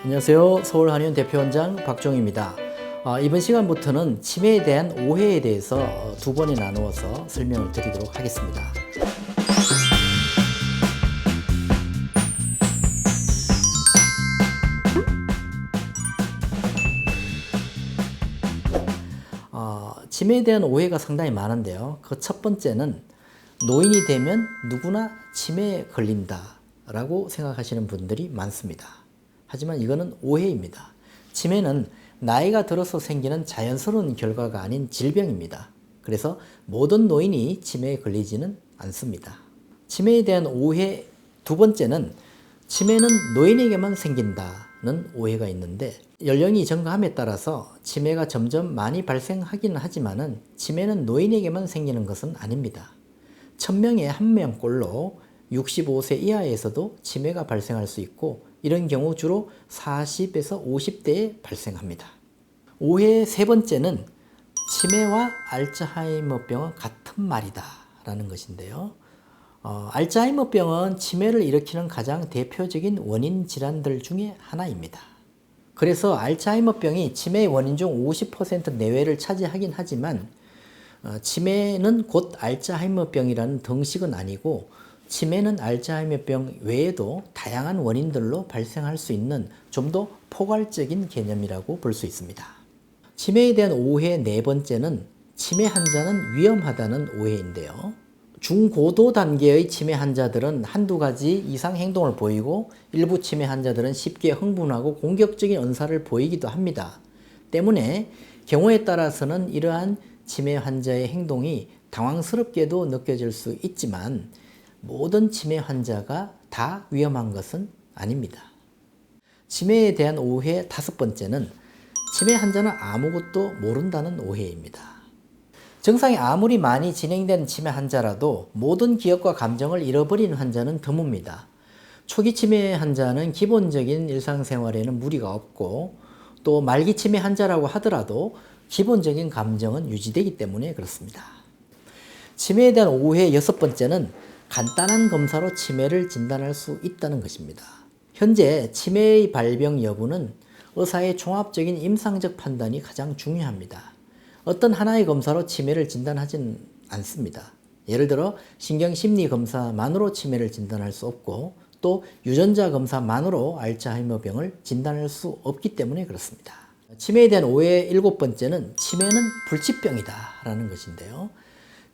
안녕하세요. 서울한의원 대표원장 박종입니다. 이번 시간부터는 치매에 대한 오해에 대해서 두 번에 나누어서 설명을 드리도록 하겠습니다. 치매에 대한 오해가 상당히 많은데요. 그 첫 번째는 노인이 되면 누구나 치매에 걸린다 라고 생각하시는 분들이 많습니다. 하지만 이거는 오해입니다. 치매는 나이가 들어서 생기는 자연스러운 결과가 아닌 질병입니다. 그래서 모든 노인이 치매에 걸리지는 않습니다. 치매에 대한 오해 두 번째는 치매는 노인에게만 생긴다는 오해가 있는데, 연령이 증가함에 따라서 치매가 점점 많이 발생하기는 하지만은 치매는 노인에게만 생기는 것은 아닙니다. 1000명에 1명꼴로 65세 이하에서도 치매가 발생할 수 있고, 이런 경우 주로 40에서 50대에 발생합니다. 오해 세 번째는 치매와 알츠하이머병은 같은 말이다 라는 것인데요. 알츠하이머병은 치매를 일으키는 가장 대표적인 원인 질환들 중에 하나입니다. 그래서 알츠하이머병이 치매의 원인 중 50% 내외를 차지하긴 하지만 치매는 곧 알츠하이머병이라는 등식은 아니고, 치매는 알츠하이머병 외에도 다양한 원인들로 발생할 수 있는 좀 더 포괄적인 개념이라고 볼 수 있습니다. 치매에 대한 오해 네 번째는 치매 환자는 위험하다는 오해인데요. 중고도 단계의 치매 환자들은 한두 가지 이상 행동을 보이고, 일부 치매 환자들은 쉽게 흥분하고 공격적인 언사를 보이기도 합니다. 때문에 경우에 따라서는 이러한 치매 환자의 행동이 당황스럽게도 느껴질 수 있지만 모든 치매 환자가 다 위험한 것은 아닙니다. 치매에 대한 오해 다섯 번째는 치매 환자는 아무것도 모른다는 오해입니다. 증상이 아무리 많이 진행된 치매 환자라도 모든 기억과 감정을 잃어버리는 환자는 드뭅니다. 초기 치매 환자는 기본적인 일상생활에는 무리가 없고, 또 말기 치매 환자라고 하더라도 기본적인 감정은 유지되기 때문에 그렇습니다. 치매에 대한 오해 여섯 번째는 간단한 검사로 치매를 진단할 수 있다는 것입니다. 현재 치매의 발병 여부는 의사의 종합적인 임상적 판단이 가장 중요합니다. 어떤 하나의 검사로 치매를 진단하지는 않습니다. 예를 들어 신경심리검사만으로 치매를 진단할 수 없고, 또 유전자 검사만으로 알츠하이머병을 진단할 수 없기 때문에 그렇습니다. 치매에 대한 오해 일곱 번째는 치매는 불치병이다 라는 것인데요.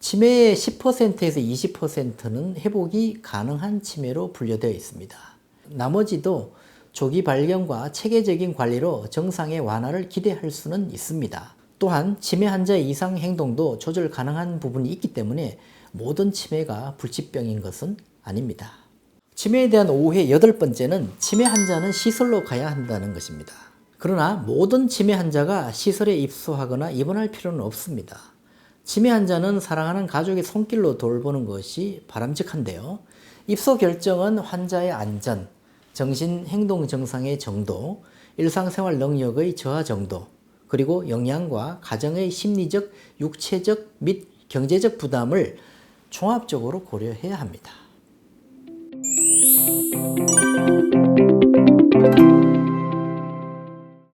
치매의 10%에서 20%는 회복이 가능한 치매로 분류되어 있습니다. 나머지도 조기 발견과 체계적인 관리로 정상의 완화를 기대할 수는 있습니다. 또한 치매 환자의 이상 행동도 조절 가능한 부분이 있기 때문에 모든 치매가 불치병인 것은 아닙니다. 치매에 대한 오해 여덟 번째는 치매 환자는 시설로 가야 한다는 것입니다. 그러나 모든 치매 환자가 시설에 입소하거나 입원할 필요는 없습니다. 치매 환자는 사랑하는 가족의 손길로 돌보는 것이 바람직한데요. 입소 결정은 환자의 안전, 정신 행동 증상의 정도, 일상생활 능력의 저하 정도, 그리고 영양과 가정의 심리적, 육체적 및 경제적 부담을 종합적으로 고려해야 합니다.